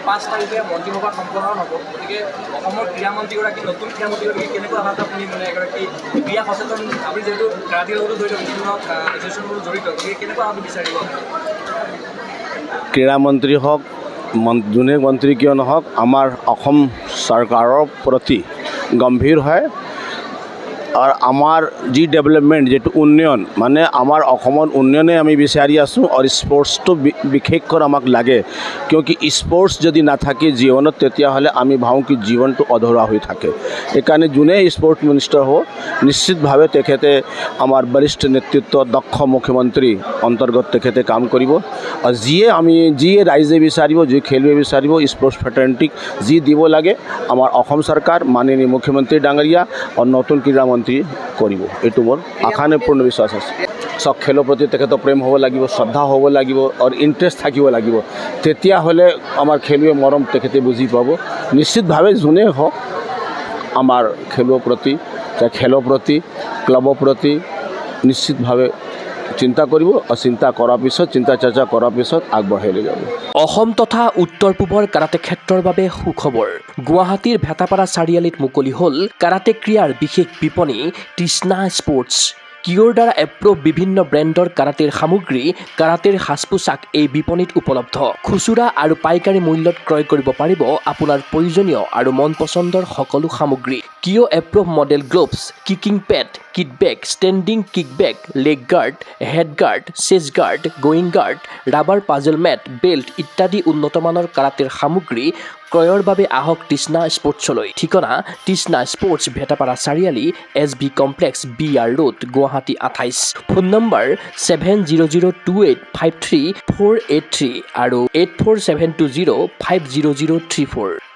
5 তাৰিখে মন্ত্ৰীসভা সম্পন্ন হ'ব গতিকে অসমৰ ক্ৰীড়ামন্ত্ৰীগৰাকী নতুন ক্ৰীড়ামন্ত্ৰীগৰাকী কেনেকুৱা ধৰণে আপুনি মানে এগৰাকী ক্ৰীড়া সচেতন আপুনি যিহেতু কাৰাটীৰ লগতো জড়িত বিভিন্ন এছ'চিয়েশ্যনৰ লগত জড়িত গতিকে কেনেকুৱা আপুনি বিচাৰিব ক্ৰীড়ামন্ত্ৰী হওক যোনে মন্ত্ৰী কিয় নহওক আমাৰ অসম চৰকাৰৰ প্ৰতি গম্ভীৰ হয় আৰু আমাৰ যি ডেভেলপমেণ্ট যেটো উন্নয়ন মানে আমাৰ অসমৰ উন্নয়নে আমি বিচাৰি আছোঁ আৰু স্পৰ্টছটো বিশেষকৈ আমাক লাগে কিয়কি স্পৰ্টছ যদি নাথাকে জীৱনত তেতিয়াহ'লে আমি ভাবোঁ কি জীৱনটো অধৰুৱা হৈ থাকে সেইকাৰণে যোনে স্পৰ্টছ মিনিষ্টাৰ হ'ব নিশ্চিতভাৱে তেখেতে আমাৰ বৰিষ্ঠ নেতৃত্ব দক্ষ মুখ্যমন্ত্ৰী অন্তৰ্গত তেখেতে কাম কৰিব আৰু যিয়ে ৰাইজে বিচাৰিব যি খেলুৱৈ বিচাৰিব স্পৰ্টছ ফ্ৰেটাৰ্নিটিক যি দিব লাগে আমাৰ অসম চৰকাৰ মাননীয় মুখ্যমন্ত্ৰী ডাঙৰীয়া আৰু নতুন ক্ৰীড়ামন্ত্ৰী কৰিব এইটো মোৰ আশানে পূৰ্ণ বিশ্বাস আছে সব খেলৰ প্ৰতি তেখেতৰ প্ৰেম হ'ব লাগিব শ্ৰদ্ধা হ'ব লাগিব আৰু ইণ্টাৰেষ্ট থাকিব লাগিব তেতিয়াহ'লে আমাৰ খেলুৱৈ মৰম তেখেতে বুজি পাব নিশ্চিতভাৱে যোনে হওক আমাৰ খেলৰ প্ৰতি খেলৰ প্ৰতি ক্লাবৰ প্ৰতি নিশ্চিতভাৱে চিন্তা কৰিব আৰু চিন্তা কৰাৰ পিছত চিন্তা চৰ্চা কৰাৰ পিছত আগবঢ়াই লৈ যাব অসম তথা উত্তৰ পূবৰ কাৰাটে ক্ষেত্ৰৰ বাবে সুখবৰ গুৱাহাটীৰ ভেটাপাৰা চাৰিআলিত মুকলি হ'ল কাৰাটে ক্ৰীড়াৰ বিশেষ বিপণী তৃষ্ণা স্পৰ্টছ কিয়ৰ দ্বাৰা এপ্ৰুভ বিভিন্ন ব্ৰেণ্ডৰ কাৰাটেৰ সামগ্ৰী কাৰাটেৰ সাজ পোছাক এই বিপণীত উপলব্ধ খুচুৰা আৰু পাইকাৰী মূল্যত ক্ৰয় কৰিব পাৰিব আপোনাৰ প্ৰয়োজনীয় আৰু মন পচন্দৰ সকলো সামগ্ৰী কিয় approve model gloves kicking pad kit bag standing kick bag leg guard head guard chest guard groin guard rubber puzzle mat belt ইত্যাদি উন্নতমানৰ কাৰাটেৰ সামগ্ৰী ক্ৰয়ৰ বাবে আহক তৃষ্ণা স্পৰ্টছলৈ ঠিকনা তৃষ্ণা স্পৰ্টছ ভেটাপাৰা চাৰিআলি SB complex BR road Guwahati 28 phone number 7002853483 আৰু 84720500034